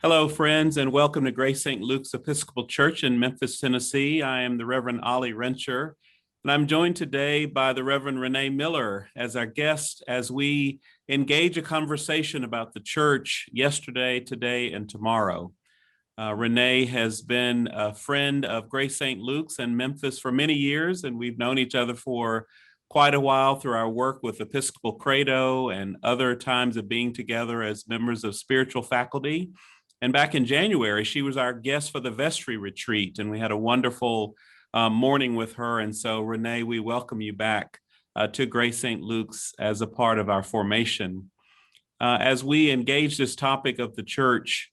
Hello, friends, and welcome to Grace St. Luke's Episcopal Church in Memphis, Tennessee. I am the Reverend Ollie Rencher, and I'm joined today by the Reverend Renee Miller as our guest as we engage a conversation about the church yesterday, today, and tomorrow. Renee has been a friend of Grace St. Luke's in Memphis for many years, and we've known each other for quite a while through our work with Episcopal Credo and other times of being together as members of spiritual faculty. And back in January, she was our guest for the Vestry retreat, and we had a wonderful morning with her. And so, Renee, we welcome you back to Grace St. Luke's as a part of our formation. As we engage this topic of the church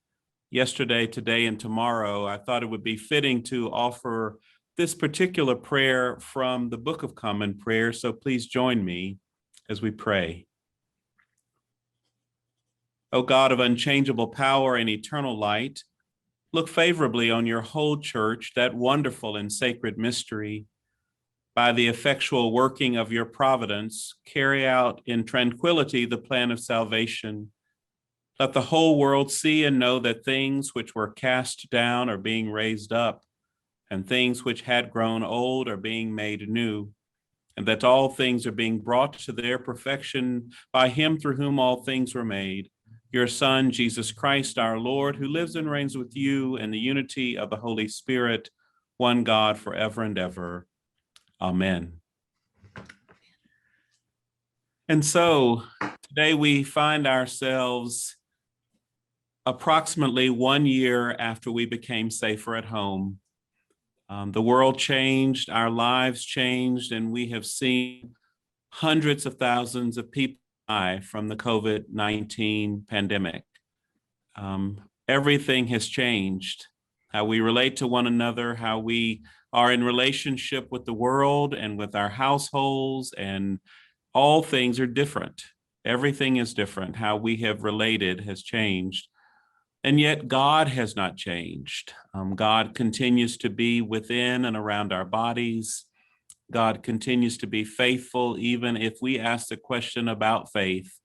yesterday, today, and tomorrow, I thought it would be fitting to offer this particular prayer from the Book of Common Prayer. So please join me as we pray. O God of unchangeable power and eternal light, look favorably on your whole church, that wonderful and sacred mystery. By the effectual working of your providence, carry out in tranquility the plan of salvation. Let the whole world see and know that things which were cast down are being raised up, and things which had grown old are being made new, and that all things are being brought to their perfection by him through whom all things were made, your Son, Jesus Christ, our Lord, who lives and reigns with you in the unity of the Holy Spirit, one God, forever and ever. Amen. And so today we find ourselves approximately 1 year after we became safer at home. The world changed, our lives changed, and we have seen hundreds of thousands of people die from the COVID-19 pandemic. Everything has changed. How we relate to one another, how we are in relationship with the world and with our households, and all things are different. Everything is different. How we have related has changed. And yet God has not changed. God continues to be within and around our bodies. God continues to be faithful, even if we ask the question about faith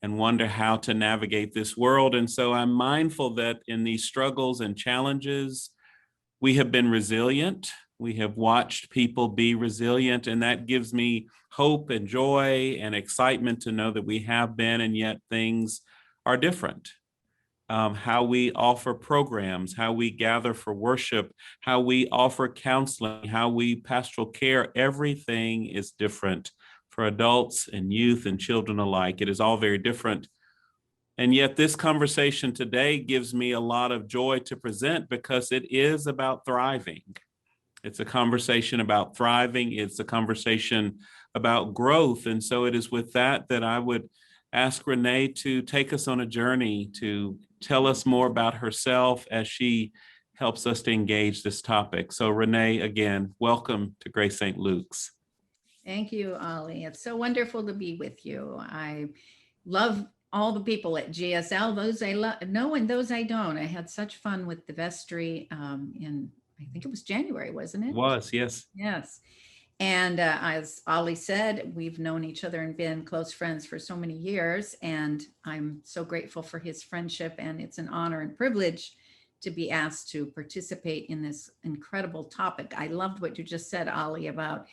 and wonder how to navigate this world. And so I'm mindful that in these struggles and challenges, we have been resilient. We have watched people be resilient, and that gives me hope and joy and excitement to know that we have been, and yet things are different. How we offer programs, how we gather for worship, how we offer counseling, how we pastoral care, everything is different for adults and youth and children alike. It is all very different. And yet this conversation today gives me a lot of joy to present because it is about thriving. It's a conversation about thriving. It's a conversation about growth. And so it is with that I would ask Renee to take us on a journey to tell us more about herself as she helps us to engage this topic. So Renee, again, welcome to Grace St. Luke's. Thank you, Ollie. It's so wonderful to be with you. I love all the people at GSL, those I know and those I don't. I had such fun with the vestry in, I think it was January, wasn't it? It was, yes. Yes. And as Ollie said, we've known each other and been close friends for so many years. And I'm so grateful for his friendship. And it's an honor and privilege to be asked to participate in this incredible topic. I loved what you just said, Ollie, about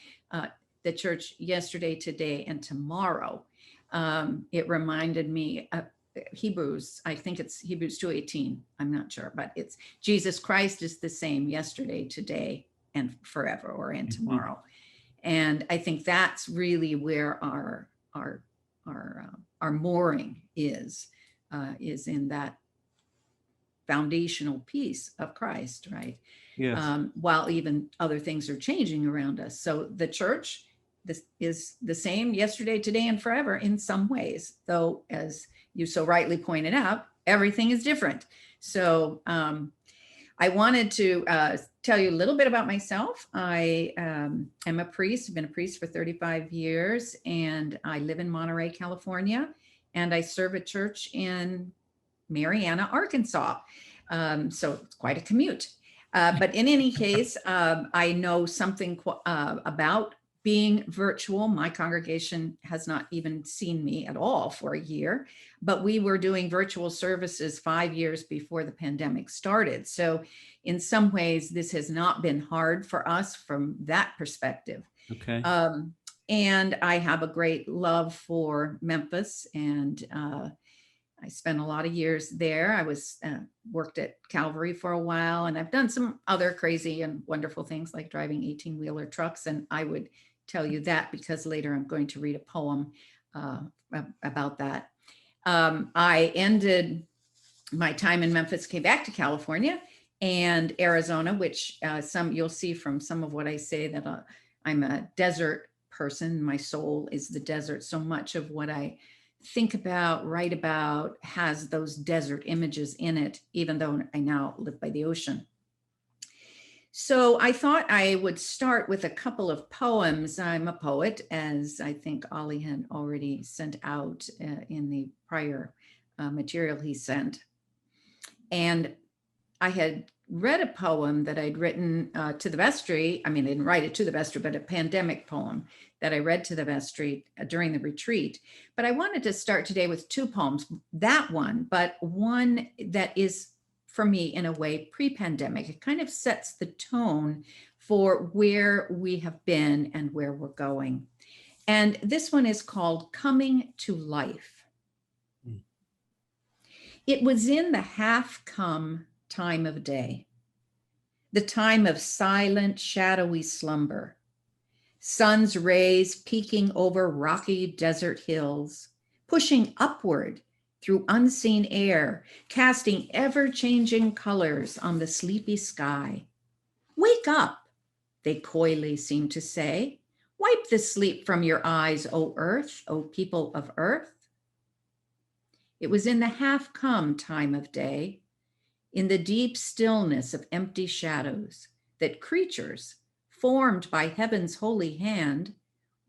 the church yesterday, today, and tomorrow. It reminded me of Hebrews, I think it's Hebrews 2:18. I'm not sure, but it's Jesus Christ is the same yesterday, today, and forever, or and tomorrow. And I think that's really where our mooring is in that foundational piece of Christ, right? Yes. While even other things are changing around us. So the church, this is the same yesterday, today, and forever in some ways, though, as you so rightly pointed out, everything is different. So I wanted to tell you a little bit about myself. I am a priest. I've been a priest for 35 years, and I live in Monterey, California, and I serve a church in Marianna, Arkansas. So it's quite a commute. But in any case, I know something about being virtual. My congregation has not even seen me at all for a year, but we were doing virtual services 5 years before the pandemic started. So in some ways, this has not been hard for us from that perspective. Okay. And I have a great love for Memphis, and I spent a lot of years there. I was worked at Calvary for a while, and I've done some other crazy and wonderful things like driving 18-wheeler trucks. And I would tell you that because later I'm going to read a poem about that. I ended my time in Memphis, came back to California and Arizona, which you'll see from some of what I say that I'm a desert person. My soul is the desert. So much of what I think about, write about, has those desert images in it, even though I now live by the ocean. So I thought I would start with a couple of poems. I'm a poet, as I think Ollie had already sent out in the prior material he sent. And I had read a poem that I'd written to the vestry. I mean, I didn't write it to the vestry, but a pandemic poem that I read to the vestry during the retreat. But I wanted to start today with two poems, that one, but one that is, for me, in a way, pre-pandemic. It kind of sets the tone for where we have been and where we're going. And this one is called Coming to Life. It was in the half-come time of day, the time of silent, shadowy slumber, sun's rays peeking over rocky desert hills, pushing upward through unseen air, casting ever-changing colors on the sleepy sky. Wake up, they coyly seem to say. Wipe the sleep from your eyes, O earth, O people of earth. It was in the half-come time of day, in the deep stillness of empty shadows, that creatures, formed by heaven's holy hand,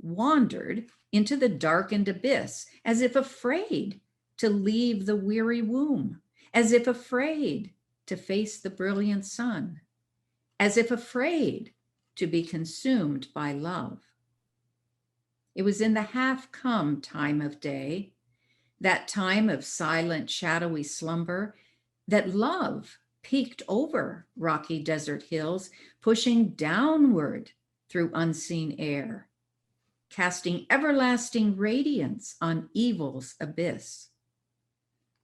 wandered into the darkened abyss, as if afraid to leave the weary womb, as if afraid to face the brilliant sun, as if afraid to be consumed by love. It was in the half-come time of day, that time of silent, shadowy slumber, that love peeked over rocky desert hills, pushing downward through unseen air, casting everlasting radiance on evil's abyss.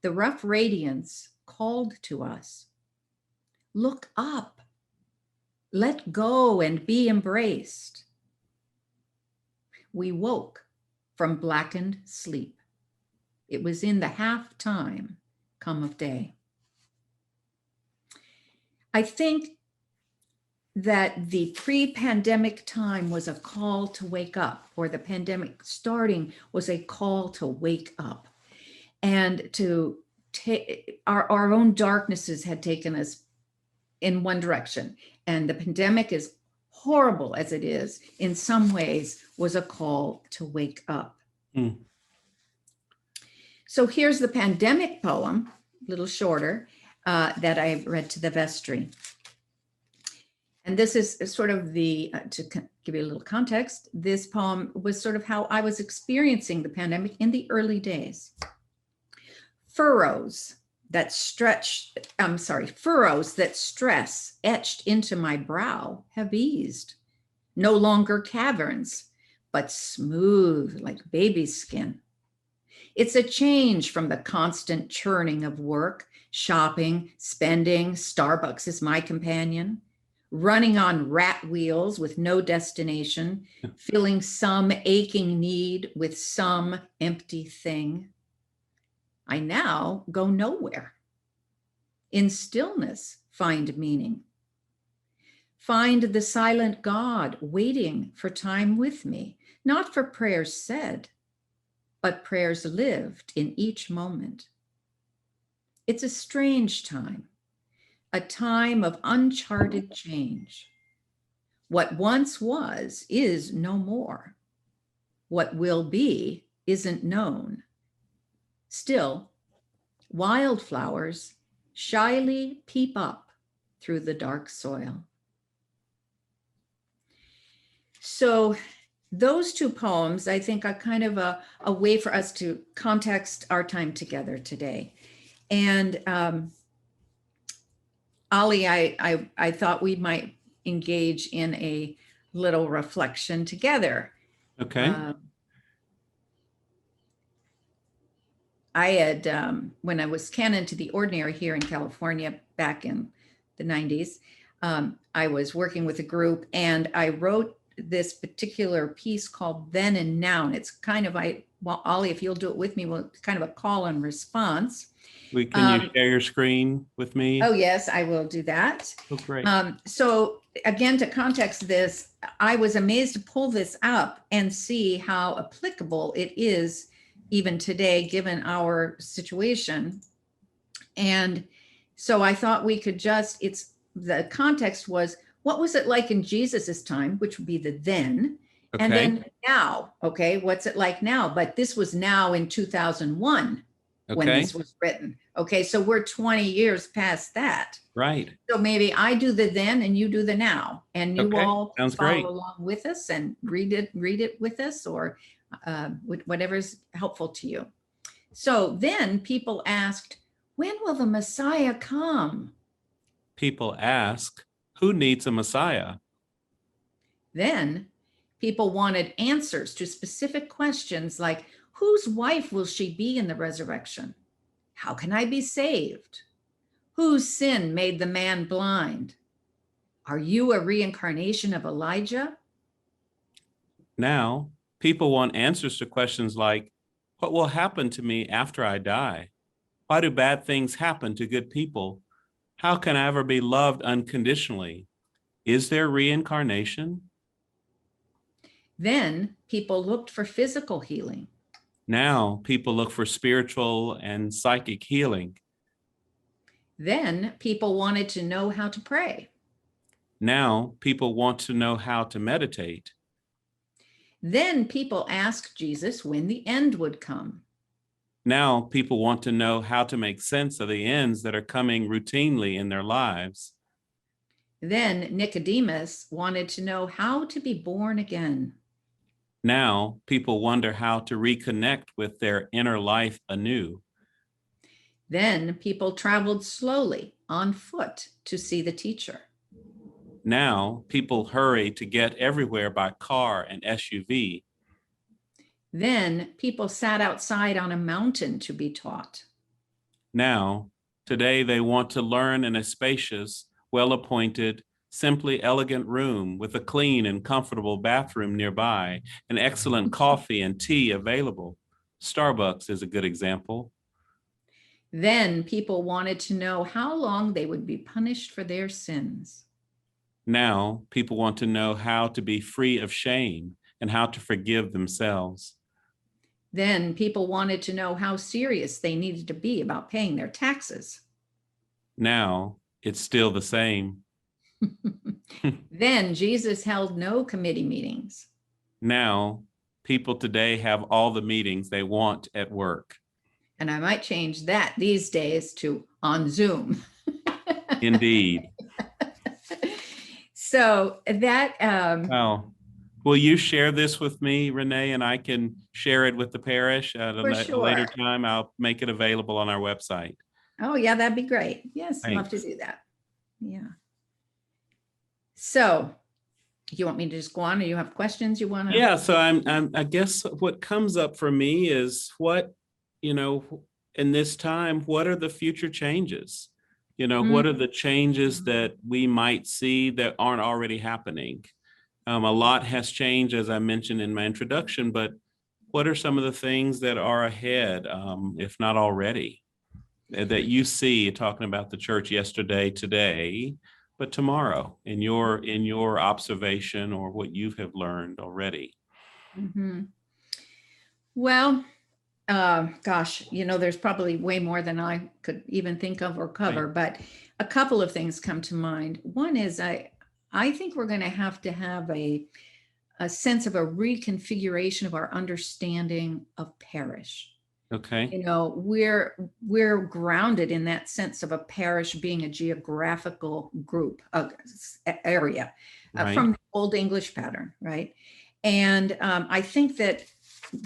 The rough radiance called to us. Look up, let go and be embraced. We woke from blackened sleep. It was in the half-time come of day. I think that the pre-pandemic time was a call to wake up, or the pandemic starting was a call to wake up, and to take our own darknesses had taken us in one direction. And the pandemic, is horrible as it is, in some ways was a call to wake up. So here's the pandemic poem, a little shorter, that I read to the vestry. And this is sort of the, to give you a little context, this poem was sort of how I was experiencing the pandemic in the early days. Furrows that stress etched into my brow have eased. No longer caverns, but smooth like baby skin. It's a change from the constant churning of work, shopping, spending. Starbucks is my companion. Running on rat wheels with no destination, filling some aching need with some empty thing. I now go nowhere. In stillness, find meaning. Find the silent God waiting for time with me, not for prayers said, but prayers lived in each moment. It's a strange time, a time of uncharted change. What once was is no more. What will be isn't known. Still, wildflowers shyly peep up through the dark soil. So those two poems, I think, are kind of a way for us to context our time together today. And Ollie, I thought we might engage in a little reflection together. Okay. I had, when I was canon to the ordinary here in California back in the 90s, I was working with a group and I wrote this particular piece called Then and Now. And it's kind of, well, Ollie, if you'll do it with me, well, it's kind of a call and response. Can you share your screen with me? Oh, yes, I will do that. Oh, great. So again, to context this, I was amazed to pull this up and see how applicable it is even today, given our situation. And so I thought we could just, the context was, what was it like in Jesus's time, which would be the then, Okay. and then now, okay, what's it like now? But this was now in 2001 when Okay. this was written. Okay, so we're 20 years past that. Right. So maybe I do the then and you do the now, and you Okay, all sounds follow great. along with us and read it with us, or whatever's helpful to you. So then people asked, when will the Messiah come? People ask, who needs a Messiah? Then people wanted answers to specific questions like, whose wife will she be in the resurrection? How can I be saved? Whose sin made the man blind? Are you a reincarnation of Elijah? Now, people want answers to questions like, what will happen to me after I die? Why do bad things happen to good people? How can I ever be loved unconditionally? Is there reincarnation? Then people looked for physical healing. Now, people look for spiritual and psychic healing. Then people wanted to know how to pray. Now, people want to know how to meditate. Then people asked Jesus when the end would come. Now, people want to know how to make sense of the ends that are coming routinely in their lives. Then Nicodemus wanted to know how to be born again. Now, people wonder how to reconnect with their inner life anew. Then people traveled slowly on foot to see the teacher. Now, people hurry to get everywhere by car and SUV. Then people sat outside on a mountain to be taught. Now, today they want to learn in a spacious, well-appointed, simply elegant room with a clean and comfortable bathroom nearby, and excellent coffee and tea available. Starbucks is a good example. Then people wanted to know how long they would be punished for their sins. Now, people want to know how to be free of shame and how to forgive themselves. Then people wanted to know how serious they needed to be about paying their taxes. Now, it's still the same. Then Jesus held no committee meetings. Now, people today have all the meetings they want at work. And I might change that these days to on Zoom. Indeed. So that, Wow. Will you share this with me, Renee, and I can share it with the parish at a later time? I'll make it available on our website. Oh, yeah, that'd be great. Yes, I'd love to do that. Yeah. So you want me to just go on, or you have questions you want to? Yeah, so I guess what comes up for me is what, in this time, what are the future changes? What are the changes that we might see that aren't already happening? A lot has changed, as I mentioned in my introduction, but what are some of the things that are ahead, if not already, that you see talking about the church yesterday, today, but tomorrow in your observation or what you have learned already? Mm-hmm. Well, gosh, there's probably way more than I could even think of or cover, Right. but a couple of things come to mind. One is I think we're going to have a sense of a reconfiguration of our understanding of parish. Okay. We're grounded in that sense of a parish being a geographical group, area, Right. from the Old English pattern, right? And I think that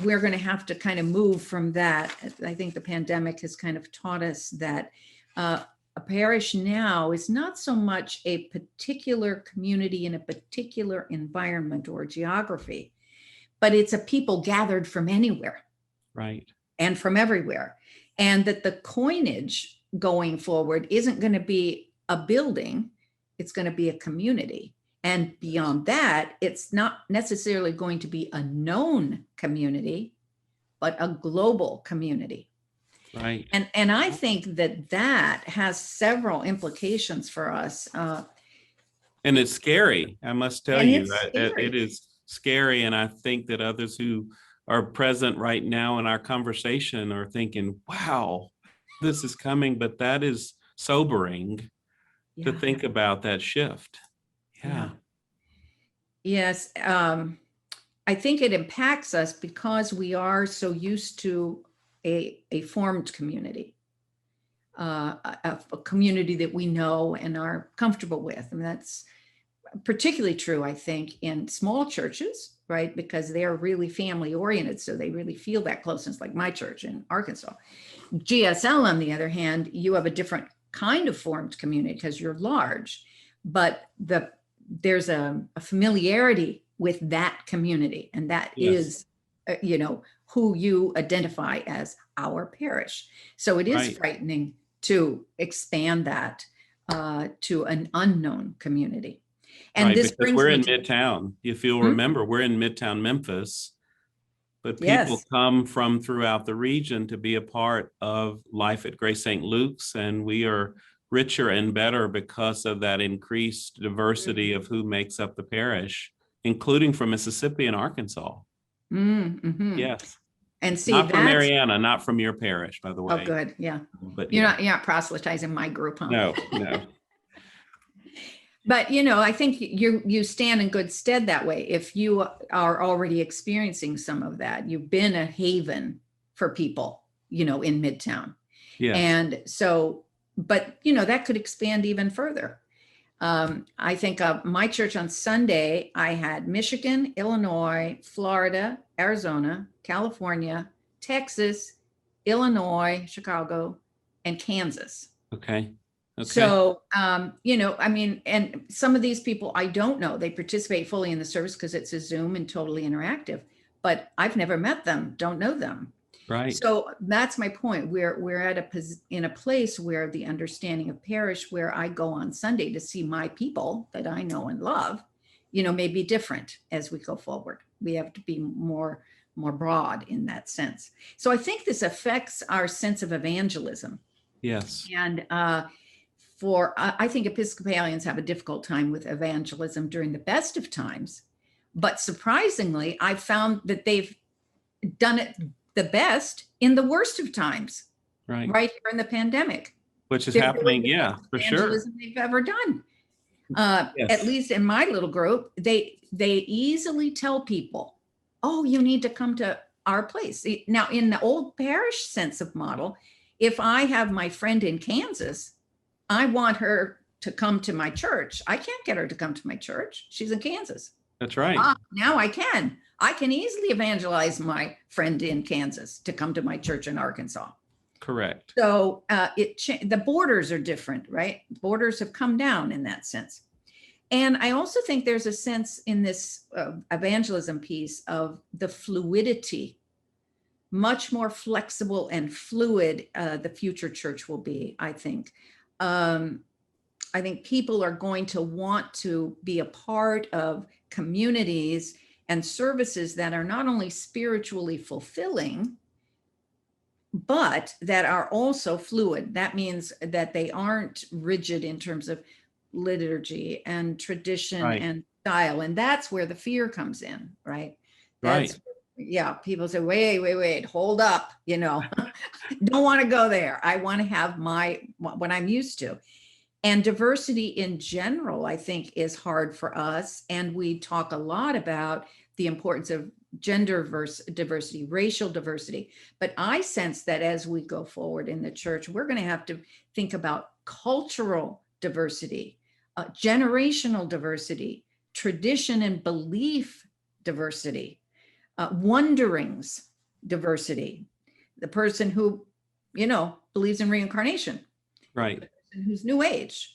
we're going to have to kind of move from that. I think the pandemic has kind of taught us that a parish now is not so much a particular community in a particular environment or geography, but it's a people gathered from anywhere. Right. And from everywhere. And that the coinage going forward isn't going to be a building, it's going to be a community. And beyond that, it's not necessarily going to be a known community, but a global community. Right. And I think that that has several implications for us. And it's scary, I must tell And you. it's scary. It is scary. And I think that others who are present right now in our conversation are thinking, wow, this is coming. But that is sobering to think about that shift. Yeah. Yes. I think it impacts us because we are so used to a formed community, a community that we know and are comfortable with. And that's particularly true, I think, in small churches, right? Because they are really family oriented. So they really feel that closeness, like my church in Arkansas. GSL, on the other hand, you have a different kind of formed community because you're large, but there's a familiarity with that community. And that is, who you identify as our parish. So it is frightening to expand that to an unknown community. And this because brings we're me in to Midtown. If you'll remember, we're in Midtown Memphis, but people come from throughout the region to be a part of life at Grace St. Luke's, and we are richer and better because of that increased diversity of who makes up the parish, including from Mississippi and Arkansas. Yes. And see, not from Mariana, not from your parish, by the way. Oh, good. Yeah. But you're not proselytizing my group, huh? No. But, I think you stand in good stead that way. If you are already experiencing some of that, you've been a haven for people, in Midtown. Yes. And so, but, that could expand even further. I think of my church on Sunday, I had Michigan, Illinois, Florida, Arizona, California, Texas, Illinois, Chicago, and Kansas. Okay. So, and some of these people I don't know. They participate fully in the service because it's a Zoom and totally interactive, but I've never met them, don't know them. Right. So that's my point. We're at in a place where the understanding of parish, where I go on Sunday to see my people that I know and love, may be different as we go forward. We have to be more broad in that sense. So I think this affects our sense of evangelism. Yes. And I think Episcopalians have a difficult time with evangelism during the best of times, but surprisingly, I found that they've done it the best in the worst of times, right here in the pandemic, which is happening, for sure, they've ever done. At least in my little group, they easily tell people, oh, you need to come to our place. Now, in the old parish sense of model, if I have my friend in Kansas, I want her to come to my church. I can't get her to come to my church. She's in Kansas. That's right. Now I can easily evangelize my friend in Kansas to come to my church in Arkansas. Correct. So the borders are different, right? Borders have come down in that sense. And I also think there's a sense in this evangelism piece of the fluidity, much more flexible and fluid the future church will be, I think. I think people are going to want to be a part of communities and services that are not only spiritually fulfilling, but that are also fluid. That means that they aren't rigid in terms of liturgy and tradition and style. And that's where the fear comes in, right? People say, wait, hold up, don't want to go there. I want to have what I'm used to. And diversity in general, I think, is hard for us. And we talk a lot about the importance of gender diversity, racial diversity. But I sense that as we go forward in the church, we're going to have to think about cultural diversity, generational diversity, tradition and belief diversity, wonderings diversity, the person who, believes in reincarnation, Right. the person who's new age,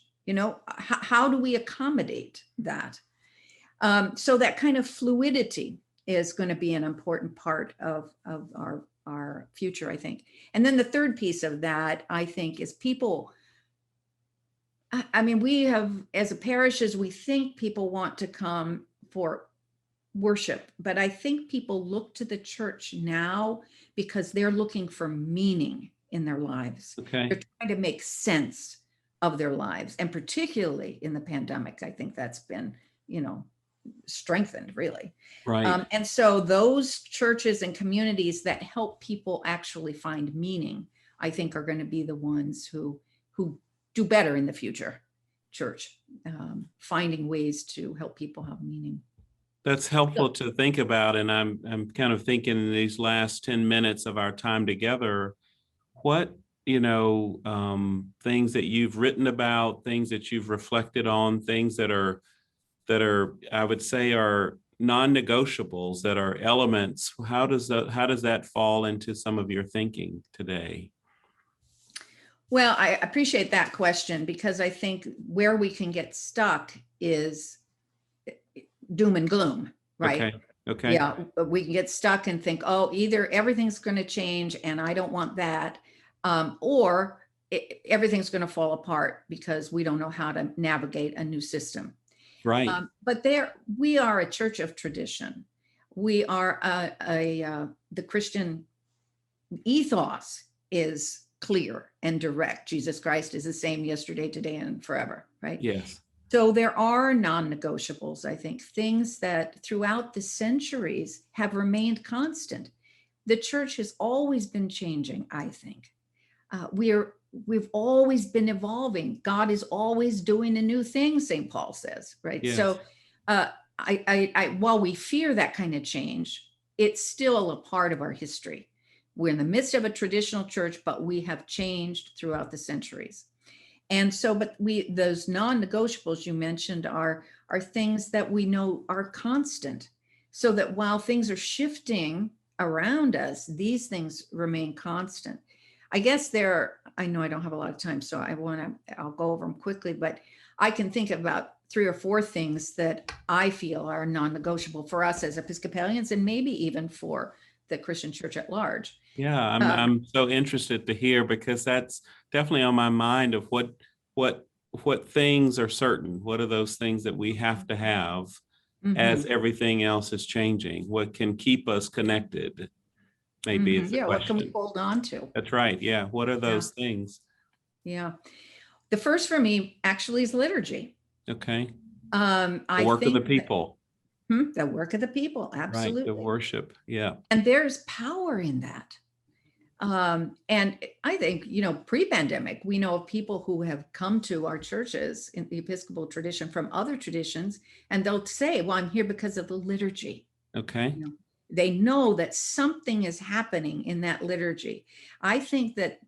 how do we accommodate that? So that kind of fluidity is going to be an important part of our future, I think. And then the third piece of that, I think, is people. I mean, we have, as a parish, as we think people want to come for worship, but I think people look to the church now because they're looking for meaning in their lives. Okay. They're trying to make sense of their lives. And particularly in the pandemic, I think that's been, strengthened really. Right. And so those churches and communities that help people actually find meaning, I think are going to be the ones who do better in the future. Church, finding ways to help people have meaning. That's helpful to think about. And I'm kind of thinking in these last 10 minutes of our time together, what, things that you've written about, things that you've reflected on, things that are, I would say, are non-negotiables, that are elements. How does that fall into some of your thinking today? Well, I appreciate that question, because I think where we can get stuck is doom and gloom, right? Okay. Yeah, we can get stuck and think, oh, either everything's going to change and I don't want that, or everything's going to fall apart because we don't know how to navigate a new system. Right. But we are a church of tradition. We are the Christian ethos is clear and direct. Jesus Christ is the same yesterday, today, and forever, right? Yes. So there are non-negotiables, I think, things that throughout the centuries have remained constant. The church has always been changing, I think. We've always been evolving. God is always doing a new thing, St. Paul says, right? Yes. So while we fear that kind of change, it's still a part of our history. We're in the midst of a traditional church, but we have changed throughout the centuries. And so, but those non-negotiables you mentioned are things that we know are constant, so that while things are shifting around us, these things remain constant. I guess I know I don't have a lot of time, so I'll go over them quickly, but I can think about 3 or 4 things that I feel are non-negotiable for us as Episcopalians, and maybe even for the Christian church at large. Yeah, I'm so interested to hear, because that's definitely on my mind of what things are certain. What are those things that we have to have as everything else is changing? What can keep us connected? Maybe it's a what can we question. hold on to? That's right. Yeah. What are those things? Yeah. The first for me actually is liturgy. Okay. The work of the people. The work of the people, absolutely. Right. The worship. Yeah. And there's power in that. And I think, pre-pandemic, we know of people who have come to our churches in the Episcopal tradition from other traditions, and they'll say, well, I'm here because of the liturgy. Okay. They know that something is happening in that liturgy. I think that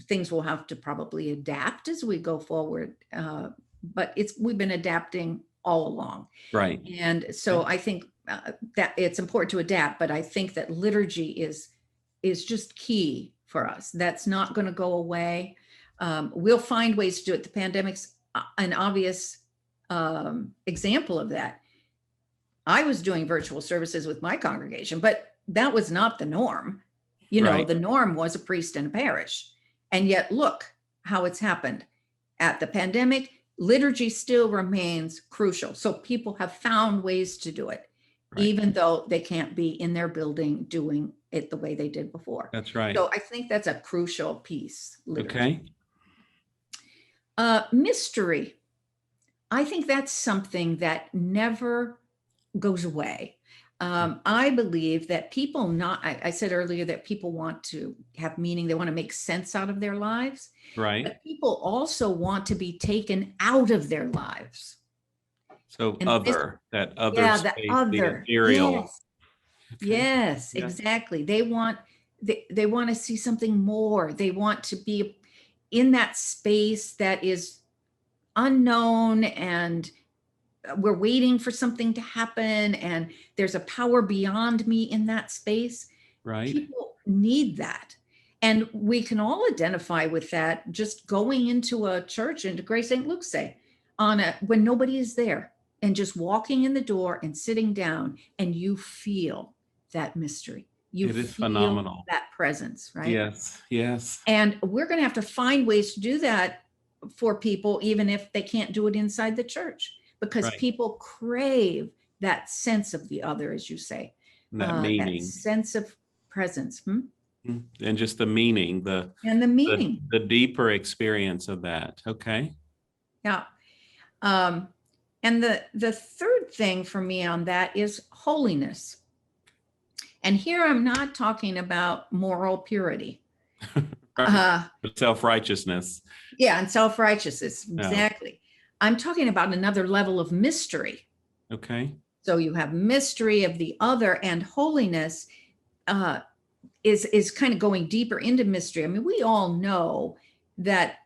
things will have to probably adapt as we go forward, but we've been adapting all along. Right. And so I think that it's important to adapt, but I think that liturgy is just key for us. That's not going to go away. We'll find ways to do it. The pandemic's an obvious example of that. I was doing virtual services with my congregation, but that was not the norm. Right. The norm was a priest in a parish. And yet look how it's happened. At the pandemic, liturgy still remains crucial. So people have found ways to do it, even though they can't be in their building doing it the way they did before. That's right. So I think that's a crucial piece. Liturgy. Okay. Mystery. I think that's something that never goes away. I believe that people I said earlier that people want to have meaning. They want to make sense out of their lives. Right. But people also want to be taken out of their lives. So And that other yeah, space, the other. the ethereal. Yes. Okay. Yes, Yeah. exactly. They want to see something more. They want to be in that space that is unknown and we're waiting for something to happen, and there's a power beyond me in that space. Right. People need that. And we can all identify with that just going into a church, into Grace St. Luke's Day, when nobody is there, and just walking in the door and sitting down, and you feel that mystery. You It is feel phenomenal. that presence, right? Yes. Yes. And we're going to have to find ways to do that for people, even if they can't do it inside the church, because Right. people crave that sense of the other, as you say, And that that meaning. sense of presence. And just the meaning, And the meaning. the deeper experience of that. Okay. Yeah. And the third thing for me on that is holiness. And here I'm not talking about moral purity. Self-righteousness. Yeah, and self-righteousness. No. Exactly. I'm talking about another level of mystery. Okay. So you have mystery of the other, and holiness is kind of going deeper into mystery. I mean, we all know that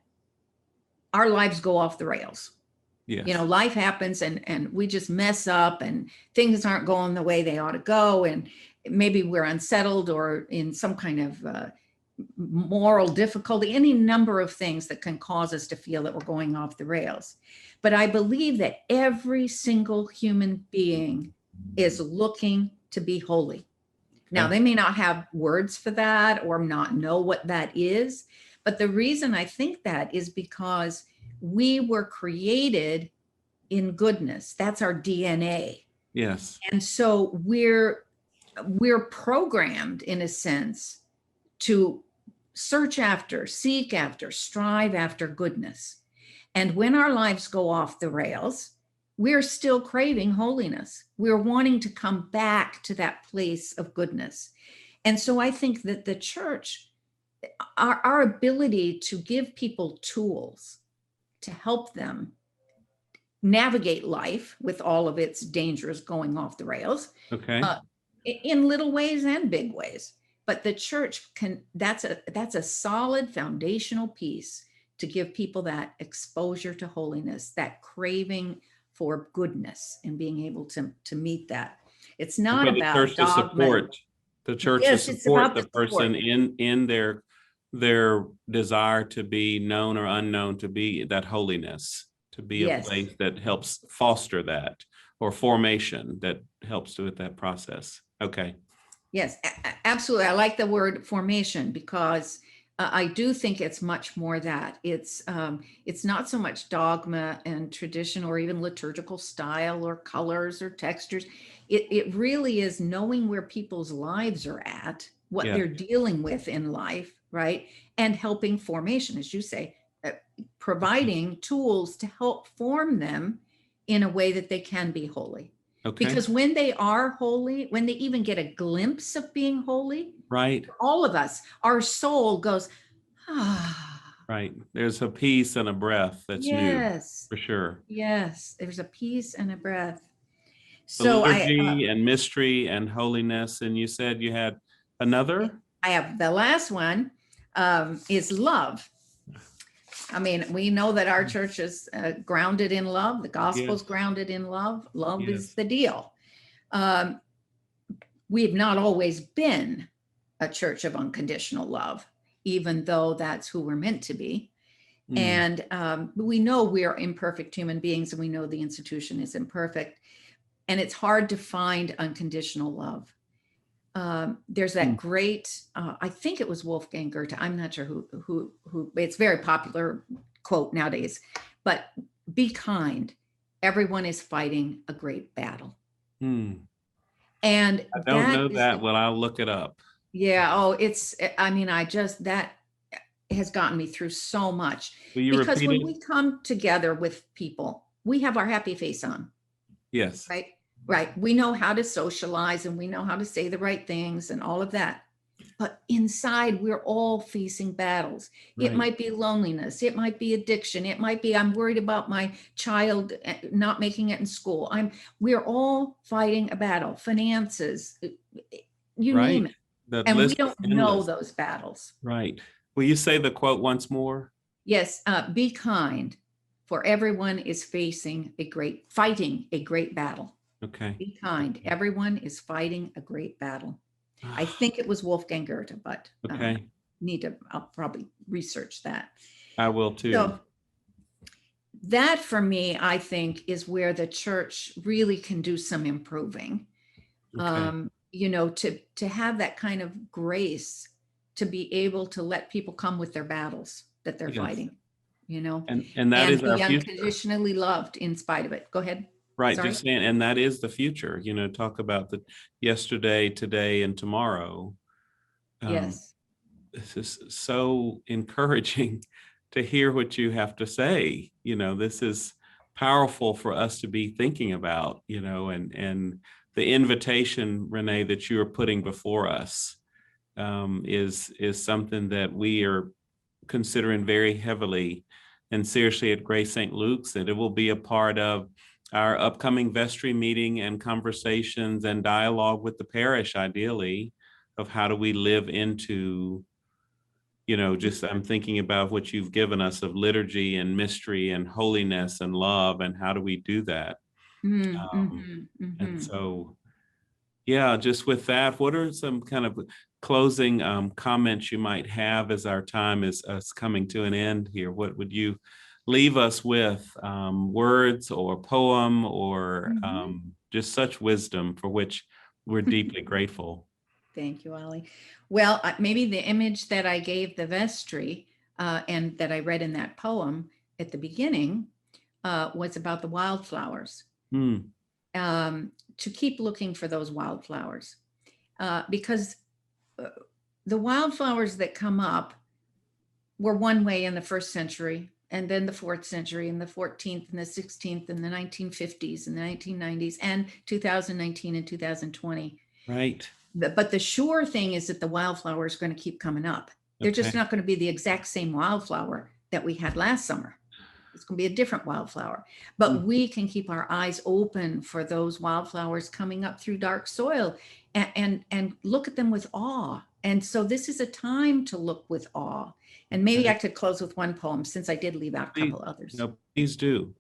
our lives go off the rails. Yes. You know, life happens, and we just mess up, and things aren't going the way they ought to go. And maybe we're unsettled or in some kind of moral difficulty, any number of things that can cause us to feel that we're going off the rails. But I believe that every single human being is looking to be holy. Now, they may not have words for that or not know what that is. But the reason I think that is because we were created in goodness. That's our DNA. Yes. And so we're programmed, in a sense, to search after, seek after, strive after goodness. And when our lives go off the rails, we're still craving holiness. We're wanting to come back to that place of goodness. And so I think that the church, our ability to give people tools to help them navigate life with all of its dangers going off the rails, Okay. in little ways and big ways. But the church that's a solid foundational piece to give people that exposure to holiness, that craving for goodness, and being able to meet that. It's not For the about church to dogma. support the church Yes, to it's support about the the person support. in their desire to be known or unknown, to be that holiness, to be a Yes. place that helps foster that, or formation that helps with that process. Okay. Yes, absolutely. I like the word formation, because I do think it's much more that it's not so much dogma and tradition or even liturgical style or colors or textures. It really is knowing where people's lives are at, what Yeah. they're dealing with in life, right? And helping formation, as you say, providing tools to help form them in a way that they can be holy. Okay. Because when they are holy, when they even get a glimpse of being holy, Right. all of us, our soul goes, ah. Right. There's a peace and a breath that's new, Yes. for sure. Yes. There's a peace and a breath. The So liturgy and mystery and holiness. And you said you had another? I have the last one, is love. I mean, we know that our church is grounded in love. The gospel's Yes. grounded in love. Love Yes. is the deal. We have not always been a church of unconditional love, even though that's who we're meant to be. And we know we are imperfect human beings, and we know the institution is imperfect. And it's hard to find unconditional love. There's that great, I think it was Wolfgang Goethe. I'm not sure who, it's very popular quote nowadays, but be kind. Everyone is fighting a great battle. And I don't know that. is, Well, I'll look it up. Yeah. Oh, that has gotten me through so much. Will you Because repeat when it? we come together with people, we have our happy face on. Yes. Right. We know how to socialize, and we know how to say the right things and all of that. But inside, we're all facing battles. It Right. might be loneliness. It might be addiction. It might be, I'm worried about my child not making it in school. We're all fighting a battle, finances, you Right. name it. The And we list is don't know endless. those battles. Right. Will you say the quote once more? Yes. Be kind, For everyone is fighting a great battle. Okay. Be kind. Everyone is fighting a great battle. I think it was Wolfgang Goethe, but Okay. I'll probably research that. I will too. So that for me, I think, is where the church really can do some improving. Okay. You know, to have that kind of grace to be able to let people come with their battles that they're Yes. fighting, you know, And that is our be future. unconditionally loved in spite of it. Go ahead. Right. Sorry. Just saying, and that is the future, you know, talk about the yesterday, today, and tomorrow. Yes. This is so encouraging to hear what you have to say. You know, this is powerful for us to be thinking about, you know, and the invitation, Renee, that you are putting before us is something that we are considering very heavily and seriously at Grace St. Luke's, and it will be a part of our upcoming vestry meeting and conversations and dialogue with the parish, ideally, of how do we live into, you know, just I'm thinking about what you've given us of liturgy and mystery and holiness and love, and how do we do that? And so, yeah, just with that, what are some kind of closing comments you might have as our time is coming to an end here? What would you leave us with? Words or poem or just such wisdom for which we're deeply grateful. Thank you, Ollie. Well, maybe the image that I gave the vestry and that I read in that poem at the beginning was about the wildflowers. To keep looking for those wildflowers, because the wildflowers that come up were one way in the 1st century, and then the 4th century, and the 14th, and the 16th, and the 1950s, and the 1990s, and 2019 and 2020. Right. But the sure thing is that the wildflower is going to keep coming up. They're just not going to be the exact same wildflower that we had last summer. It's going to be a different wildflower, but we can keep our eyes open for those wildflowers coming up through dark soil and look at them with awe. And so this is a time to look with awe. And maybe I could close with one poem, since I did leave out a couple others. No, please do.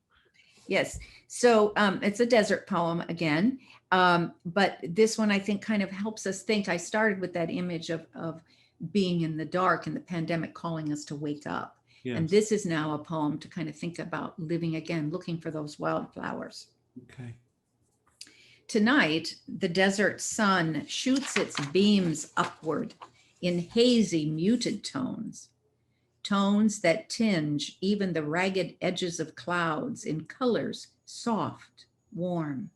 Yes. So it's a desert poem again. But this one, I think, kind of helps us think. I started with that image of being in the dark and the pandemic calling us to wake up. Yes. And this is now a poem to kind of think about living again, looking for those wildflowers. Okay. Tonight, the desert sun shoots its beams upward in hazy, muted tones, tones that tinge even the ragged edges of clouds in colors soft, warm.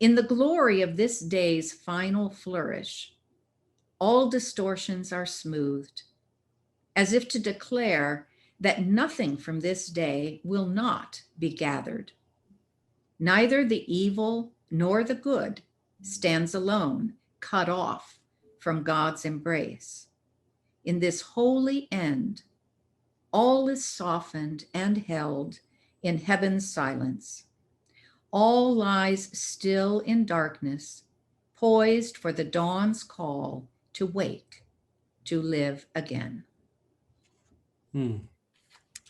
In the glory of this day's final flourish, all distortions are smoothed, as if to declare that nothing from this day will not be gathered. Neither the evil nor the good stands alone, cut off from God's embrace. In this holy end, all is softened and held in heaven's silence. All lies still in darkness, poised for the dawn's call to wake, to live again.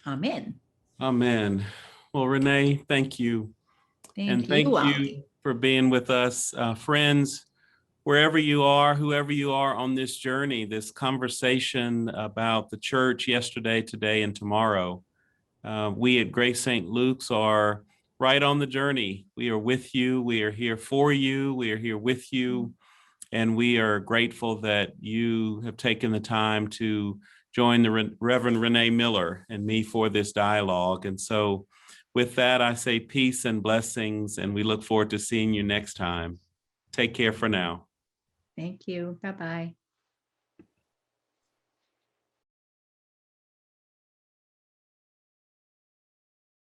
Amen. Amen. Well, Renee, thank you. Thank you for being with us. Friends, wherever you are, whoever you are on this journey, this conversation about the church yesterday, today, and tomorrow, we at Grace St. Luke's are right on the journey. We are with you. We are here for you. We are here with you. And we are grateful that you have taken the time to join the Reverend Renee Miller and me for this dialogue. And so with that, I say peace and blessings, and we look forward to seeing you next time. Take care for now. Thank you. Bye-bye.